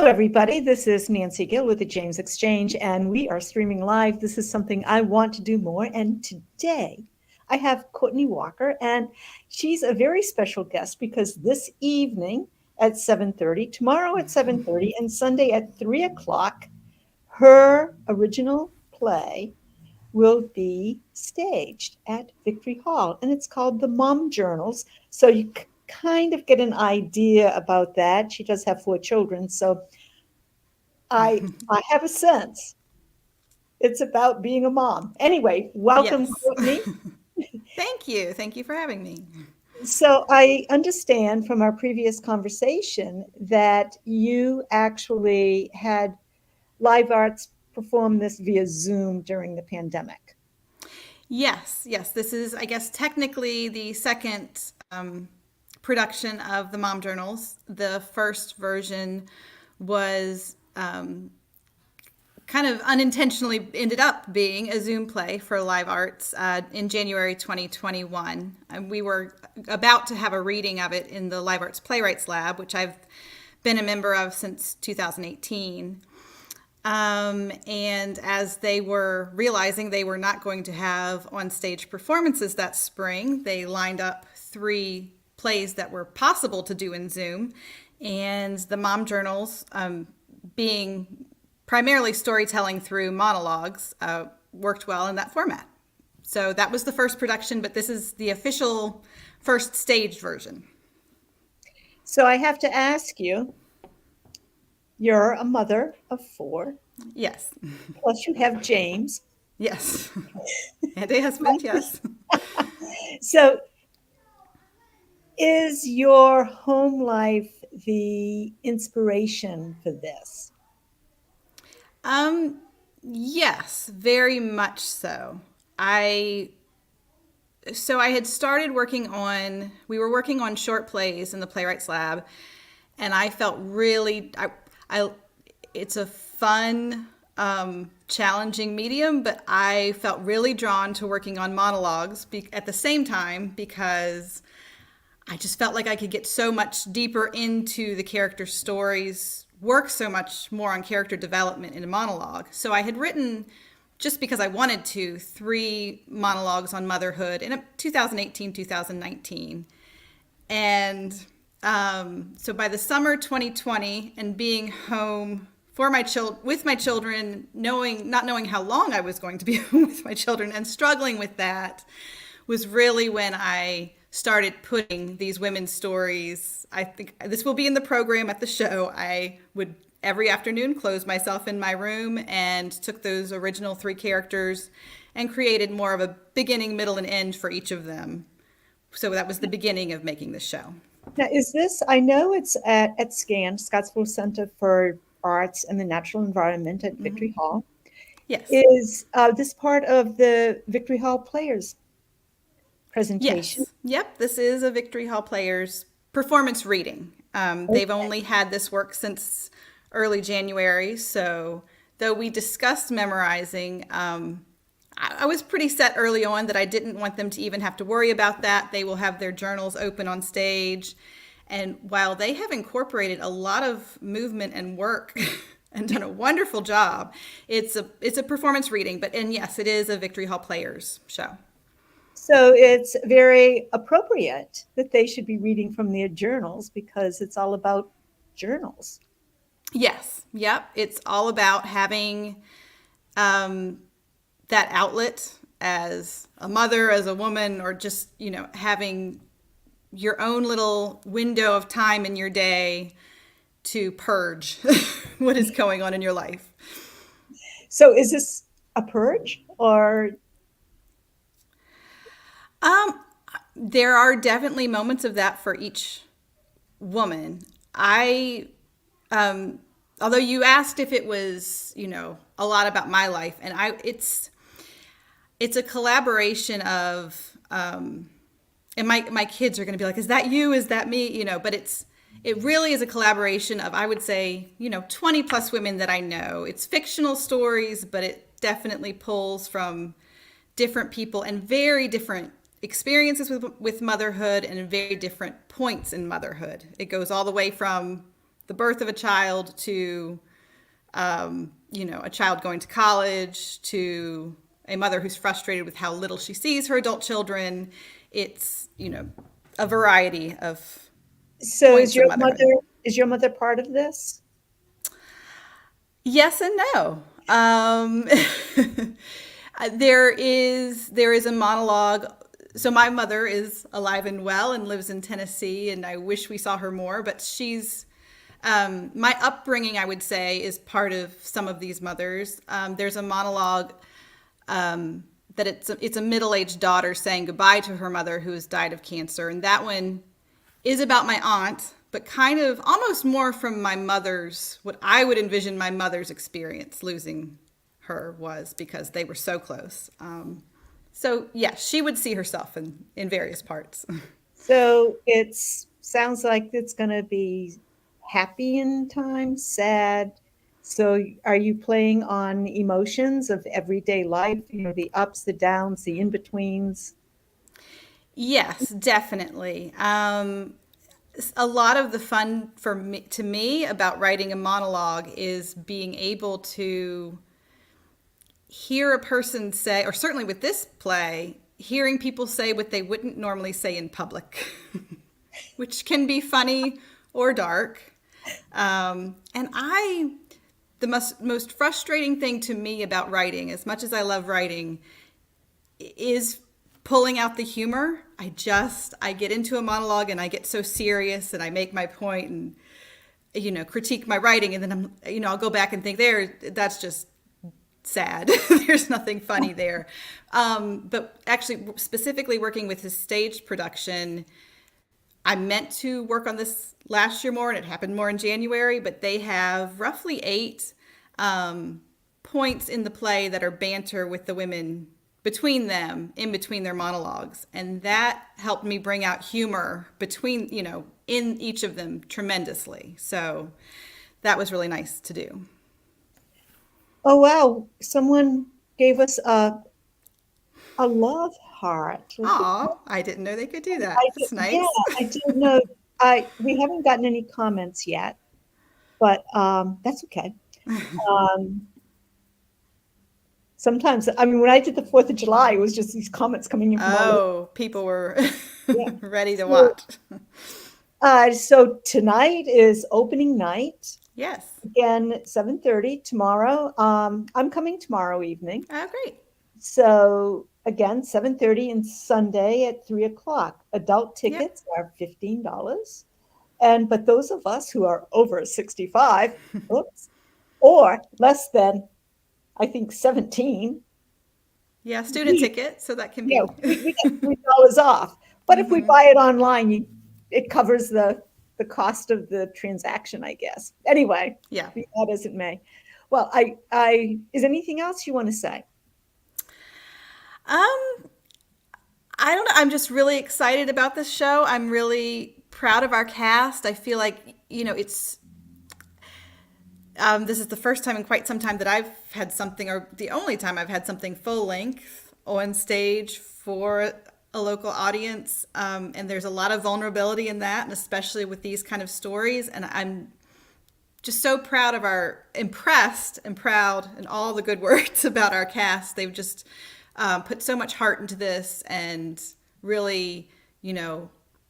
everybody. This is Nancy Gill with the James Exchange, and we are streaming live. This is something I want to do more. And today I have Courtney Walker, and she's a very special guest because this evening at 7:30, tomorrow at 7:30, and Sunday at 3 o'clock, her original play will be staged at Victory Hall, and it's called The Mom Journals. So you kind of get an idea about that. She does have four children, so I have a sense it's about being a mom. Anyway, welcome, Yes. Courtney. Thank you. Thank you for having me. So I understand from our previous conversation that you actually had live arts perform this via Zoom during the pandemic. Yes. This is, I guess, technically the second production of the Mom Journals. The first version was kind of unintentionally ended up being a Zoom play for live arts in January 2021. And we were about to have a reading of it in the Live Arts Playwrights Lab, which I've been a member of since 2018. And as they were realizing they were not going to have on-stage performances that spring, they lined up 3 plays that were possible to do in Zoom. And the Mom Journals, being primarily storytelling through monologues, worked well in that format. So that was the first production, but this is the official first staged version. So I have to ask you, you're a mother of 4, Yes. plus you have James. Yes. And a husband, yes. So is your home life the inspiration for this? Yes, very much so. I had started we were working on short plays in the Playwrights Lab, and I felt really, it's a fun, challenging medium, but I felt really drawn to working on monologues at the same time because I just felt like I could get so much deeper into the character stories, work so much more on character development in a monologue. So I had written, just because I wanted to, 3 monologues on motherhood in 2018, 2019. And so by the summer 2020, and being home for with my children, not knowing how long I was going to be home with my children and struggling with that, was really when I started putting these women's stories. I think this will be in the program at the show. I would every afternoon close myself in my room and took those original 3 characters and created more of a beginning, middle, and end for each of them. So that was the beginning of making the show. Now, is this, I know it's at SCAN, Scottsville Center for Arts and the Natural Environment at Victory Hall. Yes. Is this part of the Victory Hall Players presentation? Yes. Yep. This is a Victory Hall Players performance reading. They've only had this work since early January. So though we discussed memorizing, I was pretty set early on that I didn't want them to even have to worry about that. They will have their journals open on stage. And while they have incorporated a lot of movement and work and done a wonderful job, it's a performance reading. And yes, it is a Victory Hall Players show. So it's very appropriate that they should be reading from their journals because it's all about journals. Yes. Yep. It's all about having that outlet as a mother, as a woman, or just, having your own little window of time in your day to purge what is going on in your life. So is this a purge or? There are definitely moments of that for each woman. Although you asked if it was, a lot about my life, and it's a collaboration of, and my kids are going to be like, is that you? Is that me? But it really is a collaboration of, I would say, 20 plus women that I know. It's fictional stories, but it definitely pulls from different people and very different experiences with motherhood and very different points in motherhood. It goes all the way from the birth of a child to, a child going to college to a mother who's frustrated with how little she sees her adult children. It's, a variety of So points of motherhood. is your mother part of this? Yes and no. There is a monologue. So my mother is alive and well and lives in Tennessee, and I wish we saw her more. But she's my upbringing, I would say, is part of some of these mothers. There's a monologue that it's a middle-aged daughter saying goodbye to her mother who has died of cancer, and that one is about my aunt, but kind of almost more from my mother's, what I would envision my mother's experience losing her was, because they were so close. So yeah, she would see herself in various parts. So it sounds like it's going to be happy in times, sad. So are you playing on emotions of everyday life, the ups, the downs, the in-betweens? Yes, definitely. A lot of the fun to me about writing a monologue is being able to hear a person say, or certainly with this play, hearing people say what they wouldn't normally say in public, which can be funny or dark. The most frustrating thing to me about writing, as much as I love writing, is pulling out the humor. I get into a monologue and I get so serious and I make my point and, critique my writing. And then I'll go back and think that's just sad. There's nothing funny there. But actually specifically working with his stage production, I meant to work on this last year more, and it happened more in January, but they have roughly 8 points in the play that are banter with the women between them, in between their monologues. And that helped me bring out humor between, in each of them tremendously. So that was really nice to do. Oh, wow. Someone gave us a love heart. Oh, I didn't know they could do that. That's nice. Yeah, I didn't know. We haven't gotten any comments yet, but that's okay. Sometimes, when I did the 4th of July, it was just these comments coming in from all over. Oh, people were Yeah. ready to watch. So tonight is opening night. Yes. Again, 7:30 tomorrow. I'm coming tomorrow evening. Oh, great. So again, 7:30 and Sunday at 3:00. Adult tickets are $15. But those of us who are over 65, or less than, I think, 17. Yeah, student ticket, so that can be. Yeah, we get $3 off. But if we buy it online, it covers the cost of the transaction, I guess. Anyway, Yeah. Be that as it may. Well, is anything else you want to say? I don't know. I'm just really excited about this show. I'm really proud of our cast. I feel like, it's this is the first time in quite some time that I've had something, or the only time I've had something full length on stage for a local audience. And there's a lot of vulnerability in that, and especially with these kind of stories. And I'm just so proud of impressed and proud, and all the good words about our cast. They've just put so much heart into this, and really,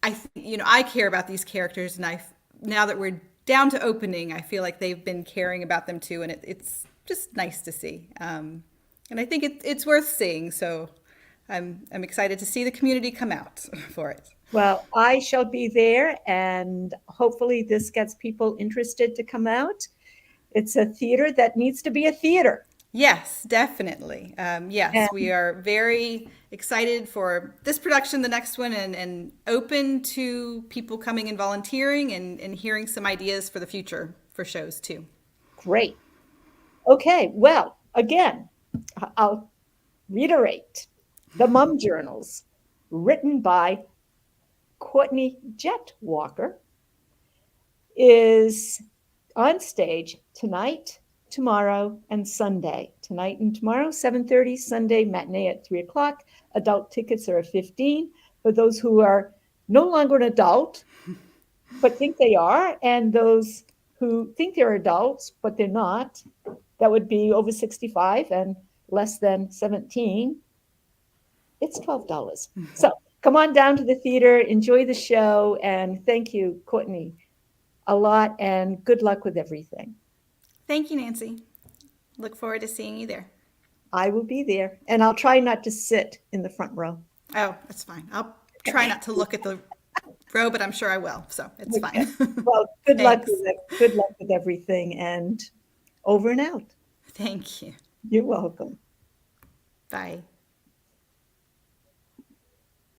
I care about these characters, and now that we're down to opening, I feel like they've been caring about them too, and it's just nice to see. And I think it's worth seeing. So I'm excited to see the community come out for it. Well, I shall be there, and hopefully this gets people interested to come out. It's a theater that needs to be a theater. Yes, definitely. Yes, we are very excited for this production, the next one, and open to people coming and volunteering and hearing some ideas for the future for shows too. Great. Okay, well, again, I'll reiterate. The Mum Journals, written by Courtney Jet Walker, is on stage tonight, tomorrow, and Sunday. Tonight and tomorrow, 7:30, Sunday matinee at 3:00. Adult tickets are $15 for those who are no longer an adult, but think they are, and those who think they're adults, but they're not. That would be over 65 and less than 17. It's $12. So come on down to the theater, enjoy the show, and thank you, Courtney, a lot, and good luck with everything. Thank you, Nancy. Look forward to seeing you there. I will be there, and I'll try not to sit in the front row. Oh, that's fine. I'll try not to look at the row, but I'm sure I will. So it's fine. Well, good luck Thanks. with it. Good luck with everything, and over and out. Thank you. You're welcome. Bye.